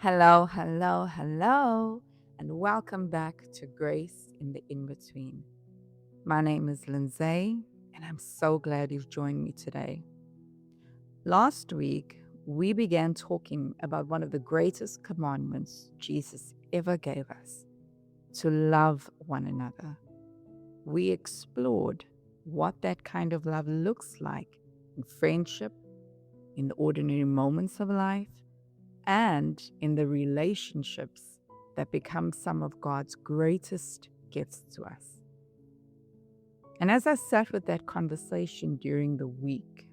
Hello, hello, hello, and welcome back to Grace in the InBetween. My name is Lindsay, and I'm so glad you've joined me today. Last week, we began talking about one of the greatest commandments Jesus ever gave us, to love one another. We explored what that kind of love looks like in friendship, in the ordinary moments of life, and in the relationships that become some of God's greatest gifts to us. And as I sat with that conversation during the week,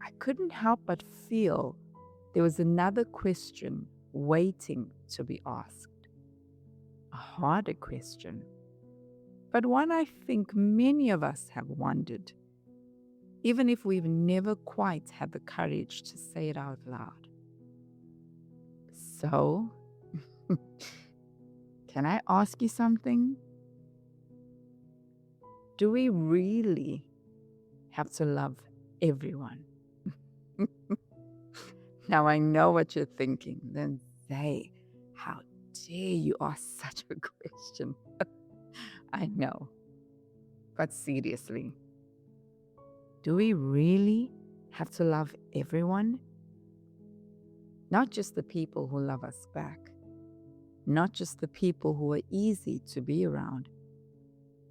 I couldn't help but feel there was another question waiting to be asked. A harder question, but one I think many of us have wondered, even if we've never quite had the courage to say it out loud. So, can I ask you something? Do we really have to love everyone? Now, I know what you're thinking. Then say, how dare you ask such a question? I know. But seriously, do we really have to love everyone? Not just the people who love us back, not just the people who are easy to be around,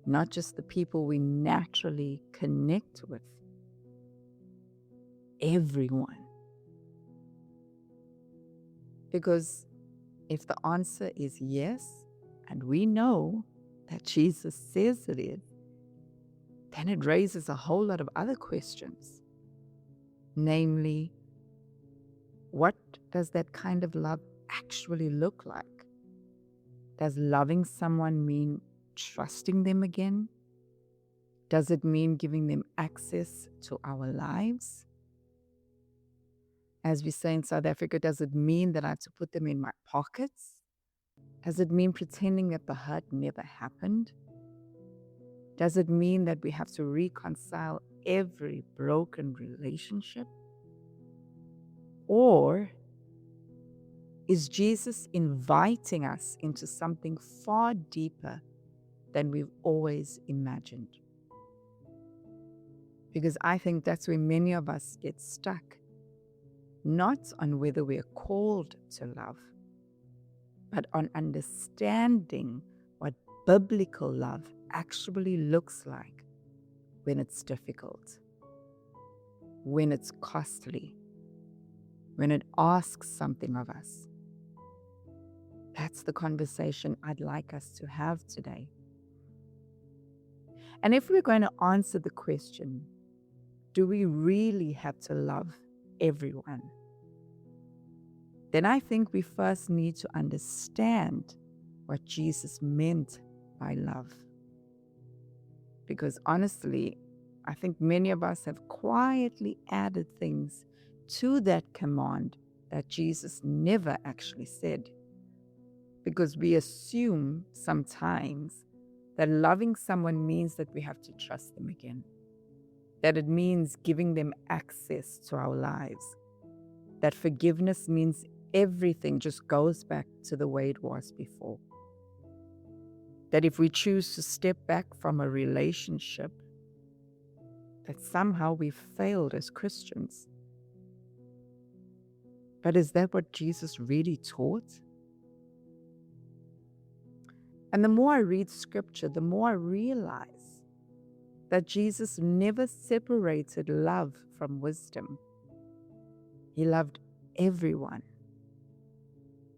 not just the people we naturally connect with. Everyone. Because if the answer is yes, and we know that Jesus says it is, then it raises a whole lot of other questions. Namely, what does that kind of love actually look like? Does loving someone mean trusting them again? Does it mean giving them access to our lives? As we say in South Africa, does it mean that I have to put them in my pockets? Does it mean pretending that the hurt never happened? Does it mean that we have to reconcile every broken relationship? Or is Jesus inviting us into something far deeper than we've always imagined? Because I think that's where many of us get stuck, not on whether we are called to love, but on understanding what biblical love actually looks like when it's difficult, when it's costly, when it asks something of us. That's the conversation I'd like us to have today. And if we're going to answer the question, do we really have to love everyone? Then I think we first need to understand what Jesus meant by love. Because honestly, I think many of us have quietly added things to that command that Jesus never actually said. Because we assume sometimes that loving someone means that we have to trust them again, that it means giving them access to our lives, that forgiveness means everything just goes back to the way it was before, that if we choose to step back from a relationship, that somehow we've failed as Christians. But is that what Jesus really taught? And the more I read scripture, the more I realize that Jesus never separated love from wisdom. He loved everyone.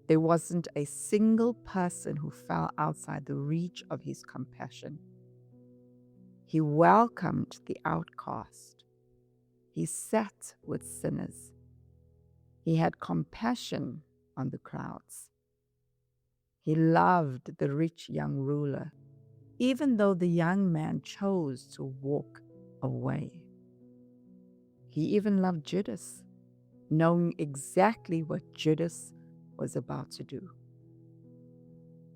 There wasn't a single person who fell outside the reach of his compassion. He welcomed the outcast. He sat with sinners. He had compassion on the crowds. He loved the rich young ruler, even though the young man chose to walk away. He even loved Judas, knowing exactly what Judas was about to do.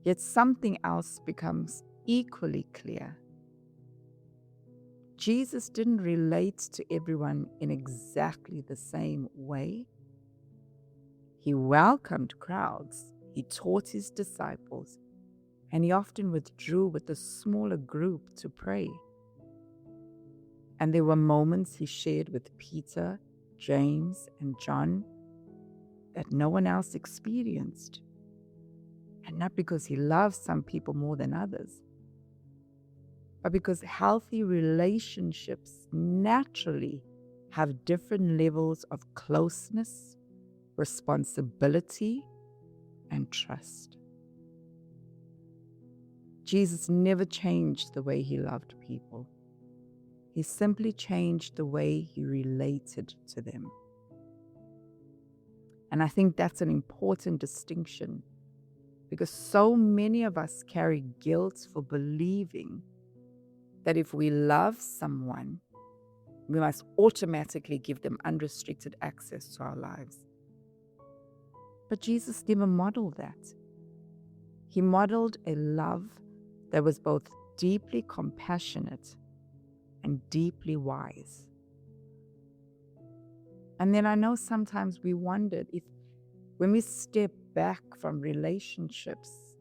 Yet something else becomes equally clear. Jesus didn't relate to everyone in exactly the same way. He welcomed crowds, he taught his disciples, and he often withdrew with a smaller group to pray. And there were moments he shared with Peter, James, and John that no one else experienced. And not because he loved some people more than others, but because healthy relationships naturally have different levels of closeness, responsibility, and trust. Jesus never changed the way he loved people. He simply changed the way he related to them. And I think that's an important distinction, because so many of us carry guilt for believing that if we love someone, we must automatically give them unrestricted access to our lives. But Jesus never modeled that. He modeled a love that was both deeply compassionate and deeply wise. And then I know sometimes we wondered if when we step back from relationships,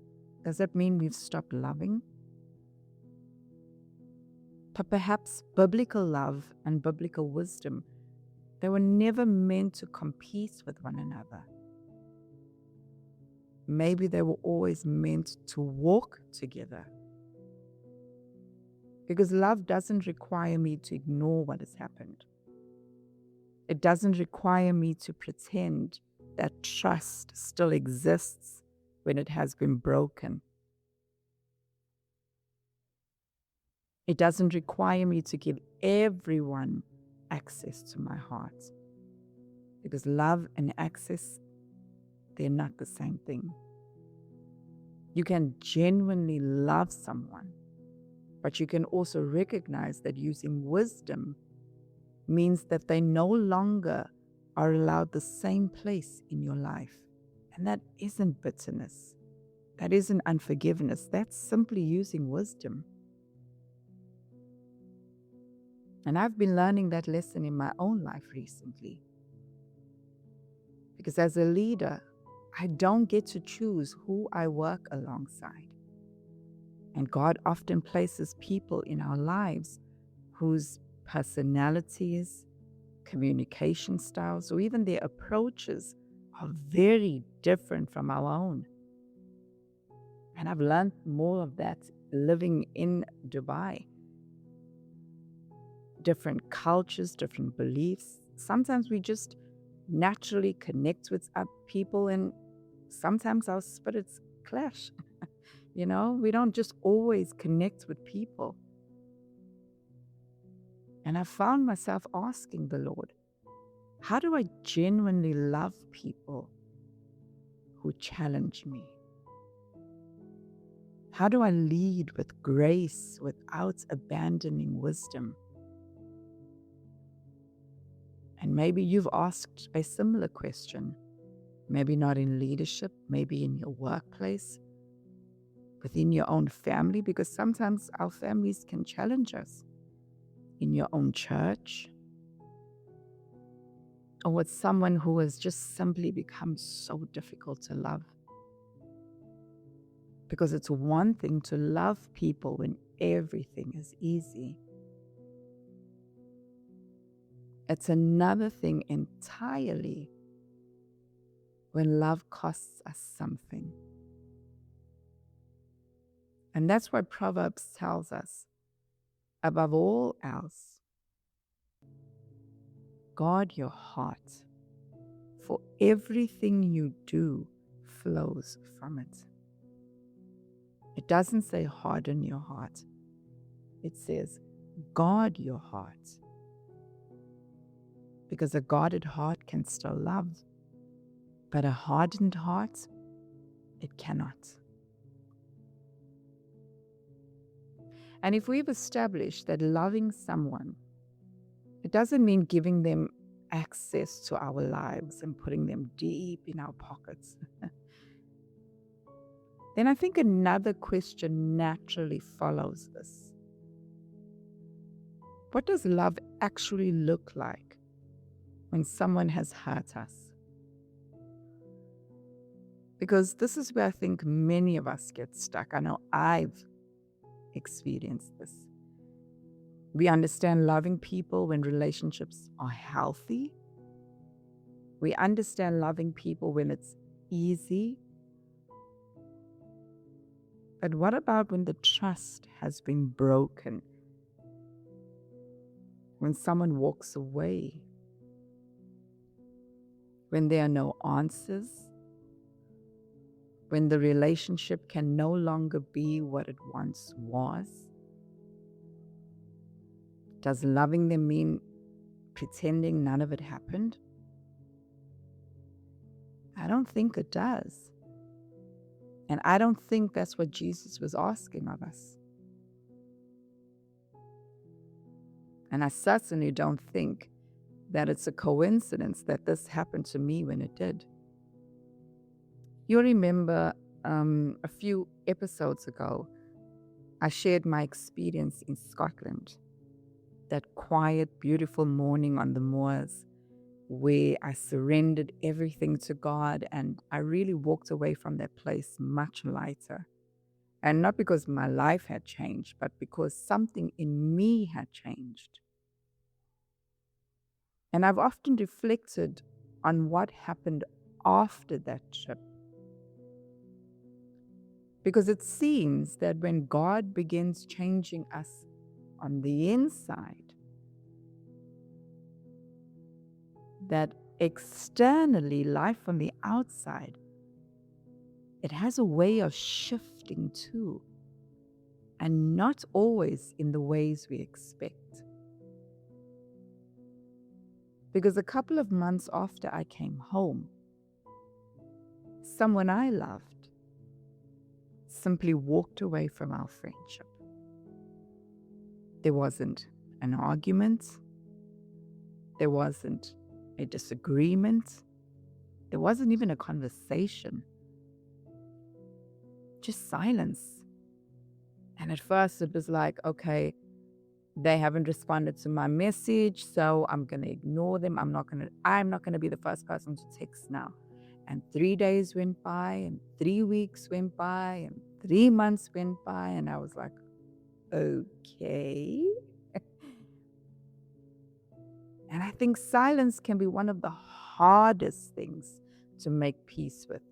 does that mean we've stopped loving? But perhaps biblical love and biblical wisdom, they were never meant to compete with one another. Maybe they were always meant to walk together. Because love doesn't require me to ignore what has happened. It doesn't require me to pretend that trust still exists when it has been broken. It doesn't require me to give everyone access to my heart. Because love and access, they're not the same thing. You can genuinely love someone, but you can also recognize that using wisdom means that they no longer are allowed the same place in your life. And that isn't bitterness. That isn't unforgiveness. That's simply using wisdom. And I've been learning that lesson in my own life recently. Because as a leader, I don't get to choose who I work alongside. And God often places people in our lives whose personalities, communication styles, or even their approaches are very different from our own. And I've learned more of that living in Dubai. Different cultures, different beliefs. Sometimes we just naturally connect with people, and sometimes our spirits clash. We don't just always connect with people. And I found myself asking the Lord, how do I genuinely love people who challenge me? How do I lead with grace without abandoning wisdom? And maybe you've asked a similar question. Maybe not in leadership, maybe in your workplace, within your own family, because sometimes our families can challenge us. In your own church, or with someone who has just simply become so difficult to love. Because it's one thing to love people when everything is easy. It's another thing entirely when love costs us something. And that's why Proverbs tells us, above all else, guard your heart, for everything you do flows from it. It doesn't say harden your heart. It says guard your heart. Because a guarded heart can still love, but a hardened heart, it cannot. And if we've established that loving someone, it doesn't mean giving them access to our lives and putting them deep in our pockets, then I think another question naturally follows this. What does love actually look like when someone has hurt us? Because this is where I think many of us get stuck. I know I've experienced this. We understand loving people when relationships are healthy. We understand loving people when it's easy. But what about when the trust has been broken? When someone walks away? When there are no answers? When the relationship can no longer be what it once was? Does loving them mean pretending none of it happened? I don't think it does. And I don't think that's what Jesus was asking of us. And I certainly don't think that it's a coincidence that this happened to me when it did. You remember a few episodes ago, I shared my experience in Scotland. That quiet, beautiful morning on the moors where I surrendered everything to God, and I really walked away from that place much lighter. And not because my life had changed, but because something in me had changed. And I've often reflected on what happened after that trip. Because it seems that when God begins changing us on the inside, that externally, life on the outside, it has a way of shifting too, and not always in the ways we expect. Because a couple of months after I came home, someone I loved simply walked away from our friendship. There wasn't an argument. There wasn't a disagreement. There wasn't even a conversation. Just silence. And at first it was like, okay, they haven't responded to my message, so I'm going to ignore them. I'm not going to be the first person to text now. And 3 days went by, and 3 weeks went by, and 3 months went by, and I was like, okay. And I think silence can be one of the hardest things to make peace with,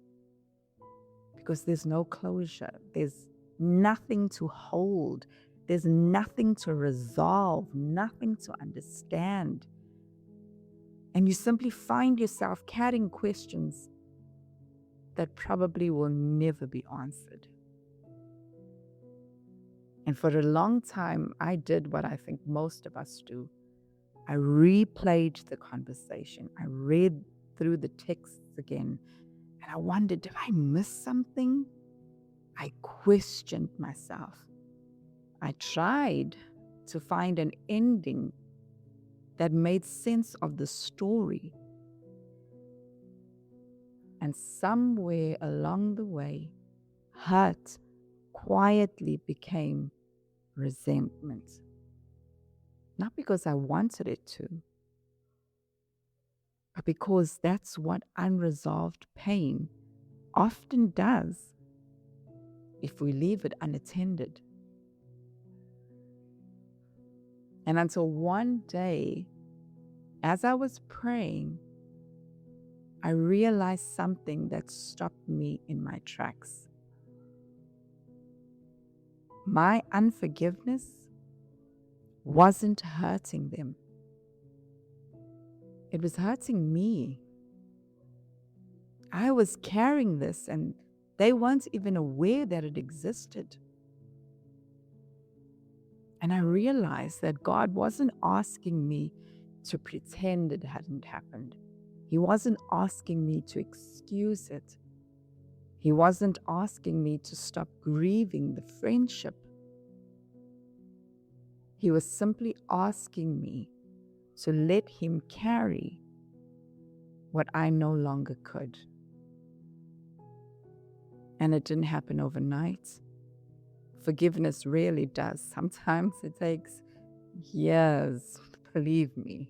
because there's no closure. There's nothing to hold. There's nothing to resolve, nothing to understand. And you simply find yourself carrying questions that probably will never be answered. And for a long time, I did what I think most of us do. I replayed the conversation. I read through the texts again, and I wondered, did I miss something? I questioned myself. I tried to find an ending that made sense of the story. And somewhere along the way, hurt quietly became resentment. Not because I wanted it to, but because that's what unresolved pain often does if we leave it unattended. And until one day, as I was praying, I realized something that stopped me in my tracks. My unforgiveness wasn't hurting them. It was hurting me. I was carrying this, and they weren't even aware that it existed. And I realized that God wasn't asking me to pretend it hadn't happened. He wasn't asking me to excuse it. He wasn't asking me to stop grieving the friendship. He was simply asking me to let him carry what I no longer could. And it didn't happen overnight. Forgiveness really does. Sometimes it takes years, believe me.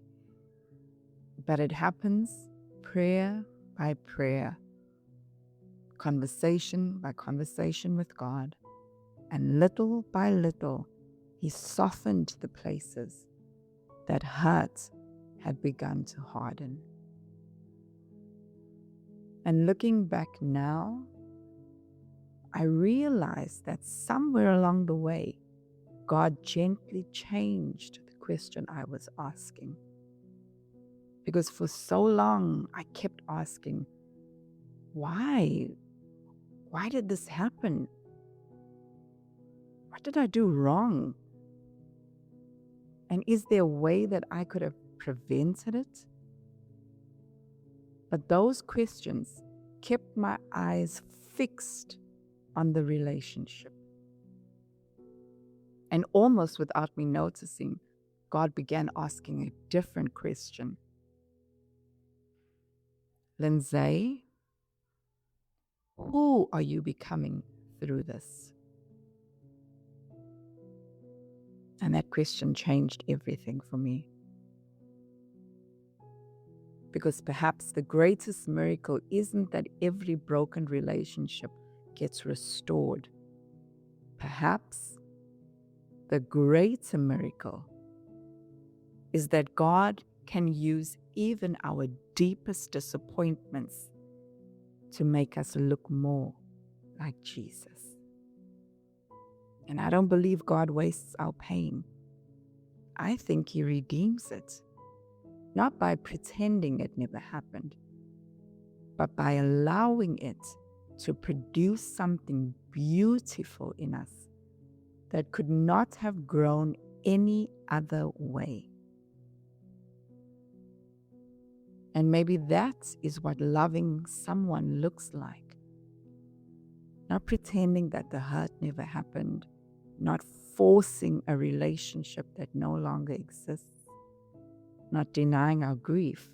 But it happens prayer by prayer, conversation by conversation with God, and little by little, He softened the places that hurt had begun to harden. And looking back now, I realized that somewhere along the way, God gently changed the question I was asking. Because for so long, I kept asking, why? Why did this happen? What did I do wrong? And is there a way that I could have prevented it? But those questions kept my eyes fixed on the relationship. And almost without me noticing, God began asking a different question. Lindsay, who are you becoming through this? And that question changed everything for me. Because perhaps the greatest miracle isn't that every broken relationship gets restored. Perhaps the greater miracle is that God can use even our deepest disappointments to make us look more like Jesus. And I don't believe God wastes our pain. I think He redeems it, not by pretending it never happened, but by allowing it to produce something beautiful in us that could not have grown any other way. And maybe that is what loving someone looks like. Not pretending that the hurt never happened, not forcing a relationship that no longer exists, not denying our grief,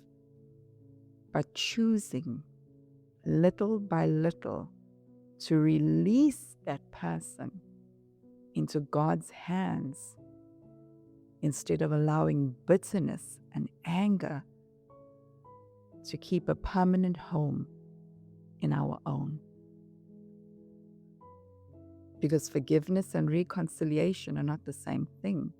but choosing little by little to release that person into God's hands instead of allowing bitterness and anger to keep a permanent home in our own. Because forgiveness and reconciliation are not the same thing.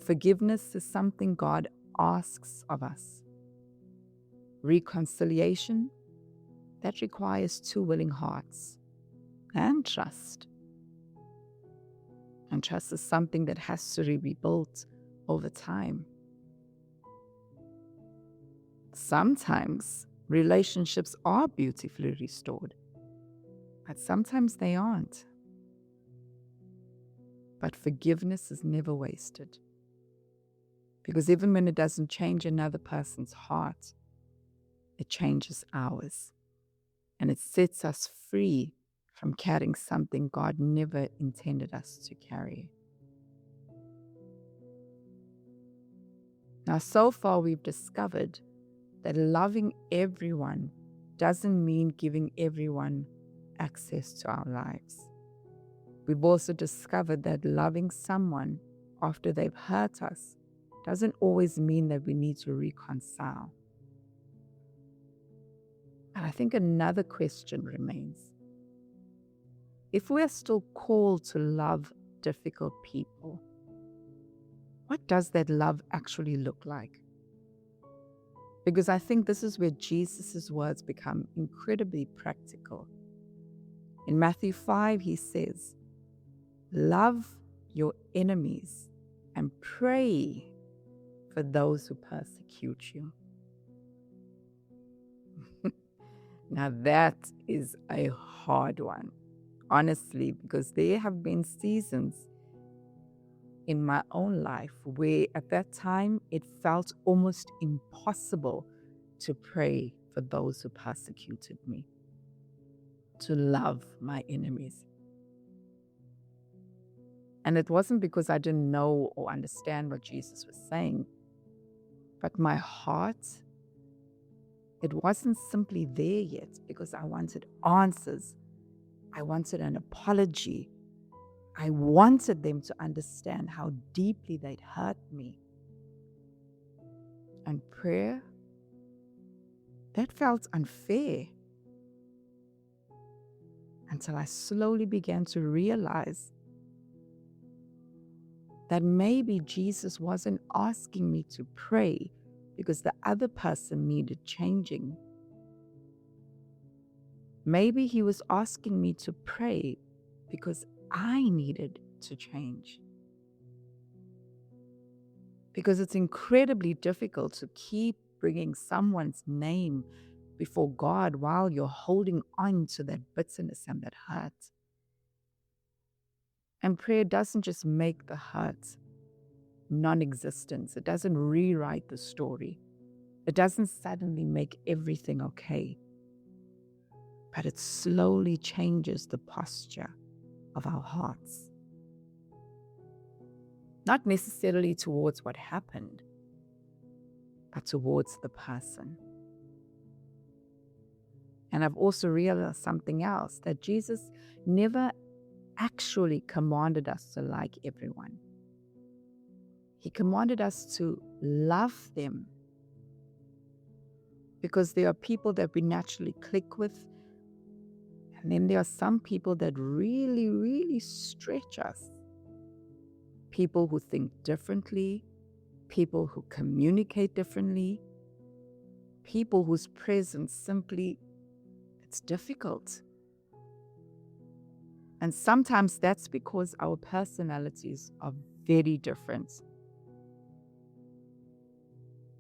Forgiveness is something God asks of us. Reconciliation, that requires two willing hearts and trust. And trust is something that has to be built over time. Sometimes relationships are beautifully restored, but sometimes they aren't. But forgiveness is never wasted. Because even when it doesn't change another person's heart, it changes ours. And it sets us free from carrying something God never intended us to carry. Now, so far we've discovered that loving everyone doesn't mean giving everyone access to our lives. We've also discovered that loving someone after they've hurt us doesn't always mean that we need to reconcile. And I think another question remains. If we're still called to love difficult people, what does that love actually look like? Because I think this is where Jesus' words become incredibly practical. In Matthew 5, He says, "Love your enemies and pray for those who persecute you." Now that is a hard one, honestly, because there have been seasons in my own life where at that time it felt almost impossible to pray for those who persecuted me, to love my enemies. And it wasn't because I didn't know or understand what Jesus was saying, but my heart, it wasn't simply there yet because I wanted answers. I wanted an apology. I wanted them to understand how deeply they'd hurt me. And prayer, that felt unfair until I slowly began to realize that maybe Jesus wasn't asking me to pray because the other person needed changing. Maybe he was asking me to pray because I needed to change. Because it's incredibly difficult to keep bringing someone's name before God while you're holding on to that bitterness and that hurt. And prayer doesn't just make the hurt non-existent. It doesn't rewrite the story. It doesn't suddenly make everything okay. But it slowly changes the posture of our hearts. Not necessarily towards what happened, but towards the person. And I've also realized something else, that Jesus never actually commanded us to like everyone. He commanded us to love them, because there are people that we naturally click with, and then there are some people that really, really stretch us. People who think differently, people who communicate differently, people whose presence simply, it's difficult. And sometimes that's because our personalities are very different.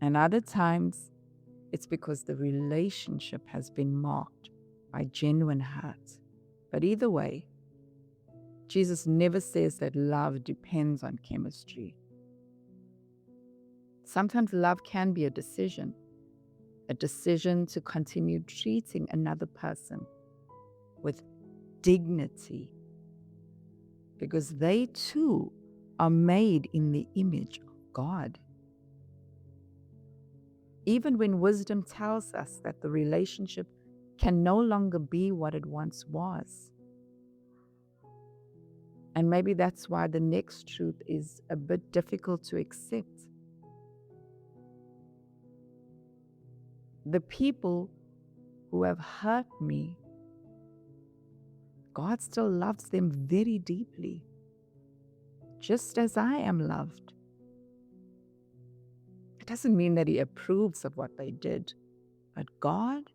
And other times, it's because the relationship has been marked by genuine hurt. But either way, Jesus never says that love depends on chemistry. Sometimes love can be a decision to continue treating another person with dignity, because they too are made in the image of God. Even when wisdom tells us that the relationship can no longer be what it once was. And maybe that's why the next truth is a bit difficult to accept. The people who have hurt me, God still loves them very deeply, just as I am loved. It doesn't mean that He approves of what they did, but God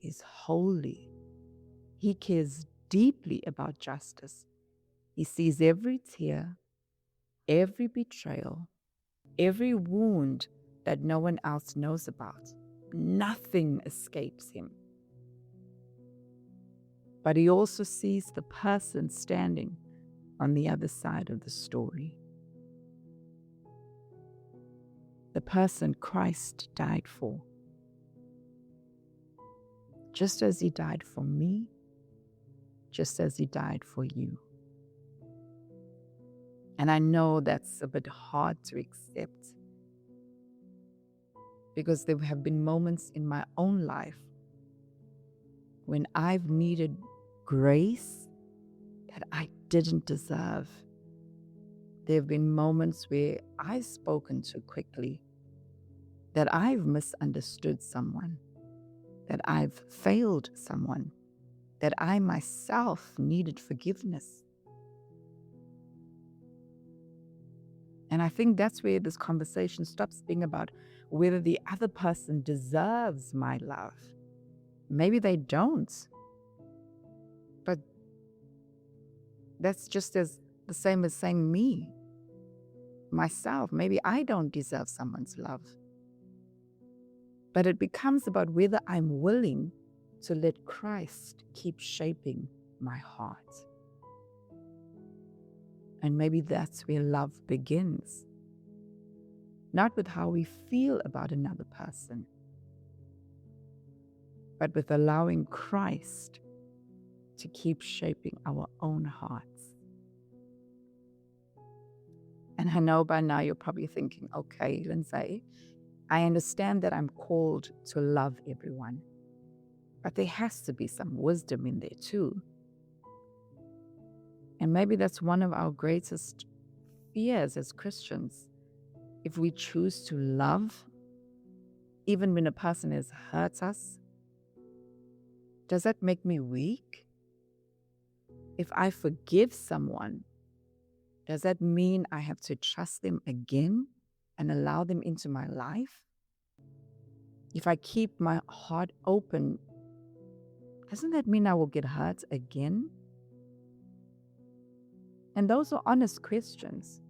is holy. He cares deeply about justice. He sees every tear, every betrayal, every wound that no one else knows about. Nothing escapes Him. But He also sees the person standing on the other side of the story. The person Christ died for. Just as He died for me, just as He died for you. And I know that's a bit hard to accept, because there have been moments in my own life when I've needed grace that I didn't deserve. There have been moments where I've spoken too quickly, that I've misunderstood someone, that I've failed someone, that I myself needed forgiveness. And I think that's where this conversation stops being about whether the other person deserves my love. Maybe they don't. But that's just as the same as saying me, myself. Maybe I don't deserve someone's love. But it becomes about whether I'm willing to let Christ keep shaping my heart. And maybe that's where love begins. Not with how we feel about another person, but with allowing Christ to keep shaping our own hearts. And I know by now you're probably thinking, okay, Lindsay, I understand that I'm called to love everyone, but there has to be some wisdom in there too. And maybe that's one of our greatest fears as Christians. If we choose to love, even when a person has hurt us, does that make me weak? If I forgive someone, does that mean I have to trust them again and allow them into my life? If I keep my heart open, doesn't that mean I will get hurt again? And those are honest questions.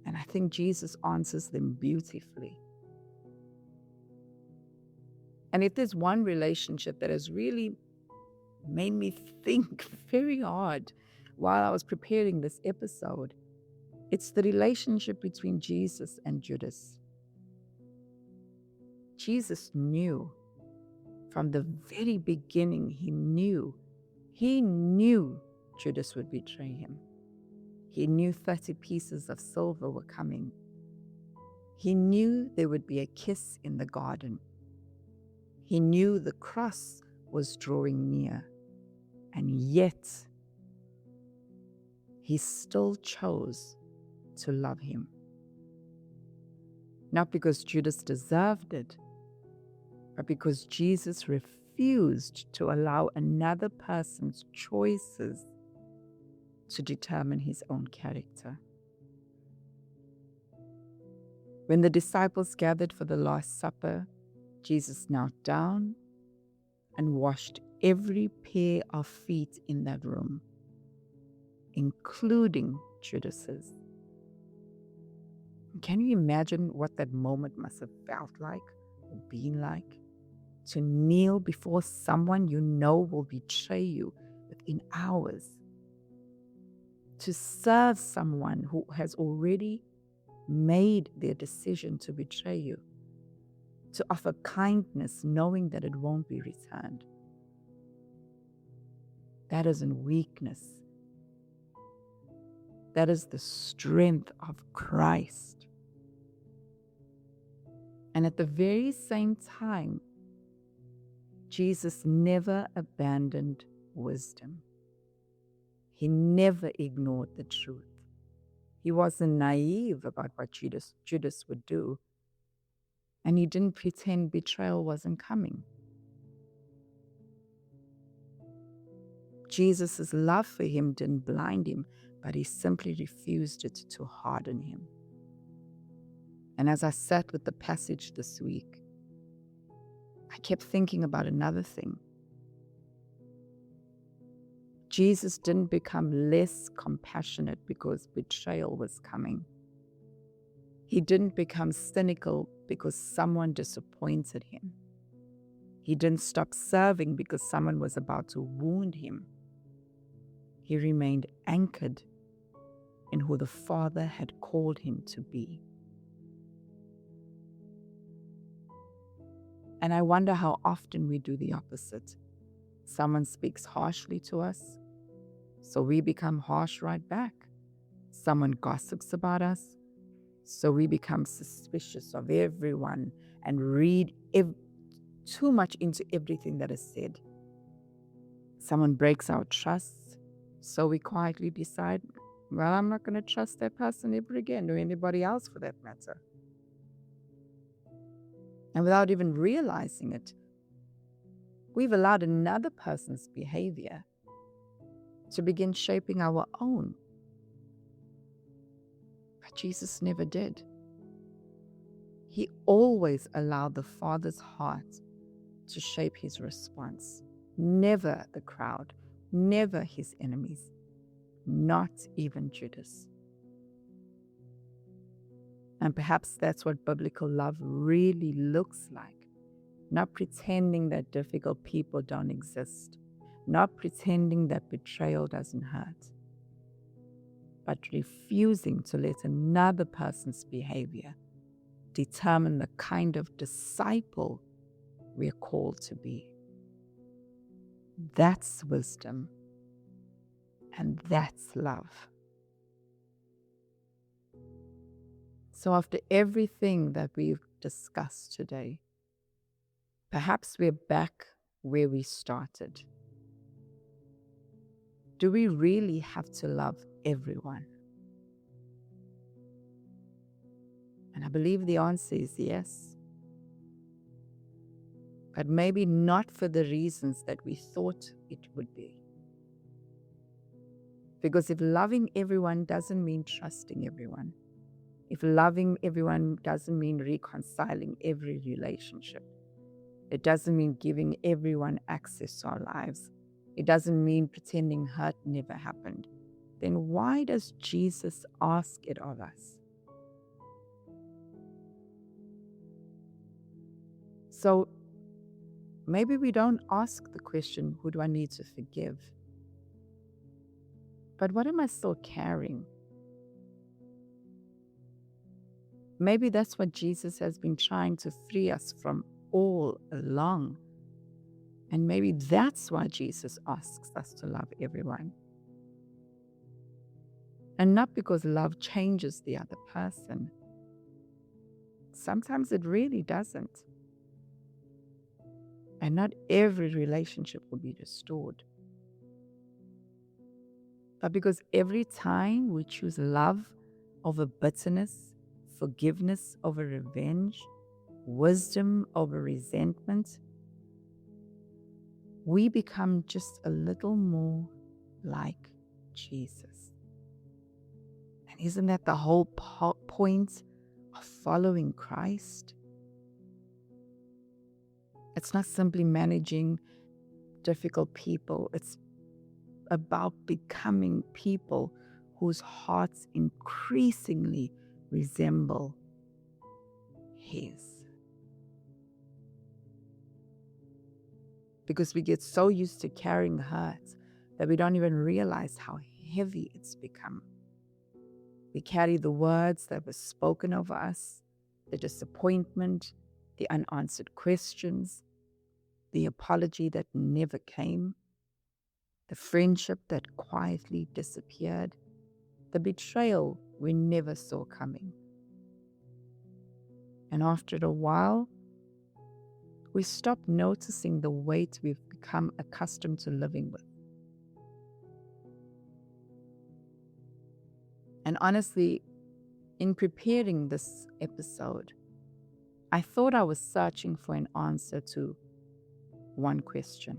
And I think Jesus answers them beautifully. And if there's one relationship that has really made me think very hard while I was preparing this episode, it's the relationship between Jesus and Judas. Jesus knew from the very beginning, he knew Judas would betray him. He knew 30 pieces of silver were coming. He knew there would be a kiss in the garden. He knew the cross was drawing near. And yet, he still chose to love him. Not because Judas deserved it, but because Jesus refused to allow another person's choices to determine his own character. When the disciples gathered for the Last Supper, Jesus knelt down and washed every pair of feet in that room, including Judas's. Can you imagine what that moment must have felt like or been like? To kneel before someone you know will betray you within hours. To serve someone who has already made their decision to betray you. To offer kindness knowing that it won't be returned. That isn't weakness. That is the strength of Christ. And at the very same time, Jesus never abandoned wisdom. He never ignored the truth. He wasn't naive about what Judas would do. And he didn't pretend betrayal wasn't coming. Jesus' love for him didn't blind him, but he simply refused it to harden him. And as I sat with the passage this week, I kept thinking about another thing. Jesus didn't become less compassionate because betrayal was coming. He didn't become cynical because someone disappointed him. He didn't stop serving because someone was about to wound him. He remained anchored in who the Father had called him to be. And I wonder how often we do the opposite. Someone speaks harshly to us, so we become harsh right back. Someone gossips about us, so we become suspicious of everyone and read too much into everything that is said. Someone breaks our trust, so we quietly decide, well, I'm not going to trust that person ever again, or anybody else for that matter. And without even realizing it, we've allowed another person's behavior to begin shaping our own. But Jesus never did. He always allowed the Father's heart to shape his response. Never the crowd, never his enemies, not even Judas. And perhaps that's what biblical love really looks like. Not pretending that difficult people don't exist. Not pretending that betrayal doesn't hurt. But refusing to let another person's behavior determine the kind of disciple we're called to be. That's wisdom. And that's love. So after everything that we've discussed today, perhaps we're back where we started. Do we really have to love everyone? And I believe the answer is yes. But maybe not for the reasons that we thought it would be. Because if loving everyone doesn't mean trusting everyone, if loving everyone doesn't mean reconciling every relationship, it doesn't mean giving everyone access to our lives, it doesn't mean pretending hurt never happened, then why does Jesus ask it of us? So maybe we don't ask the question, who do I need to forgive? But what am I still carrying? Maybe that's what Jesus has been trying to free us from all along. And maybe that's why Jesus asks us to love everyone. And not because love changes the other person. Sometimes it really doesn't. And not every relationship will be restored. But because every time we choose love over bitterness, forgiveness over revenge, wisdom over resentment, we become just a little more like Jesus. And isn't that the whole point of following Christ? It's not simply managing difficult people. It's about becoming people whose hearts increasingly resemble His. Because we get so used to carrying hurt that we don't even realize how heavy it's become. We carry the words that were spoken over us, the disappointment, the unanswered questions, the apology that never came, the friendship that quietly disappeared, the betrayal we never saw coming. And after a while, we stop noticing the weight we've become accustomed to living with. And honestly, in preparing this episode, I thought I was searching for an answer to one question.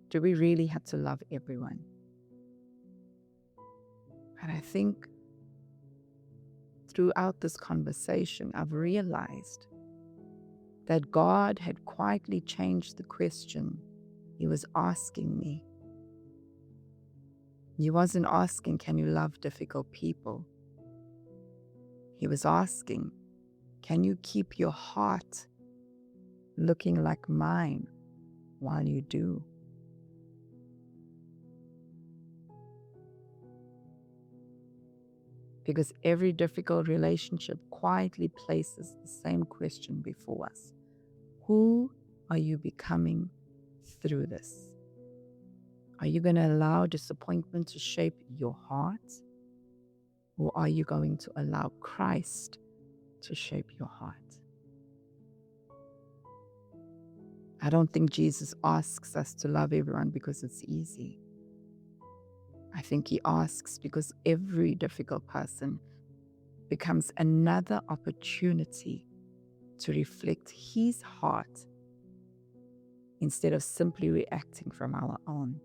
Do we really have to love everyone? And I think throughout this conversation, I've realized that God had quietly changed the question He was asking me. He wasn't asking, can you love difficult people? He was asking, can you keep your heart looking like mine while you do? Because every difficult relationship quietly places the same question before us. Who are you becoming through this? Are you going to allow disappointment to shape your heart? Or are you going to allow Christ to shape your heart? I don't think Jesus asks us to love everyone because it's easy. I think He asks because every difficult person becomes another opportunity to reflect His heart instead of simply reacting from our own.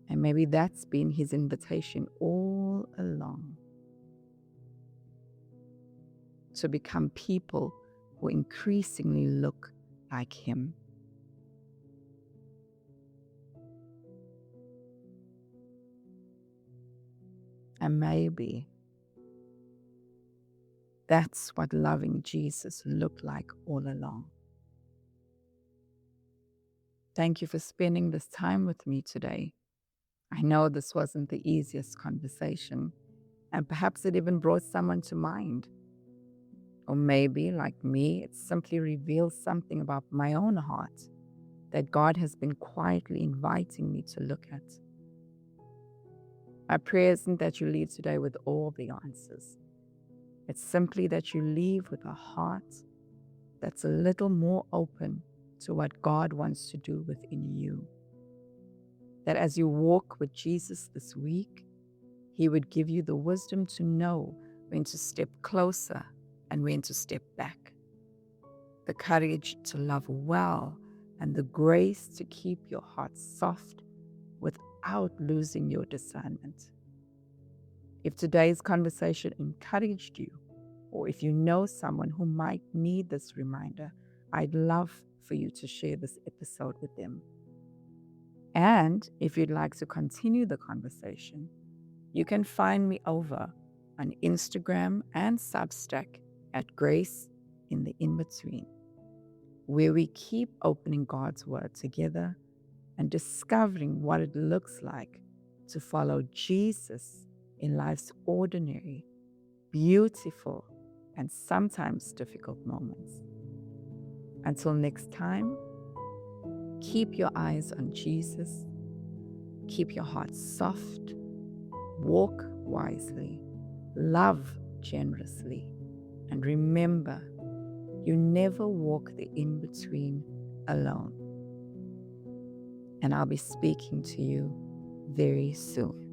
And maybe that's been His invitation all along, to become people who increasingly look like Him. And maybe that's what loving Jesus looked like all along. Thank you for spending this time with me today. I know this wasn't the easiest conversation, and perhaps it even brought someone to mind. Or maybe, like me, it simply reveals something about my own heart that God has been quietly inviting me to look at. My prayer isn't that you leave today with all the answers. It's simply that you leave with a heart that's a little more open to what God wants to do within you. That as you walk with Jesus this week, He would give you the wisdom to know when to step closer and when to step back, the courage to love well, and the grace to keep your heart soft with without losing your discernment. If today's conversation encouraged you, or if you know someone who might need this reminder, I'd love for you to share this episode with them. And if you'd like to continue the conversation, you can find me over on Instagram and Substack at Grace in the In-Between, where we keep opening God's Word together and discovering what it looks like to follow Jesus in life's ordinary, beautiful, and sometimes difficult moments. Until next time, keep your eyes on Jesus, keep your heart soft, walk wisely, love generously, and remember, you never walk the in-between alone. And I'll be speaking to you very soon.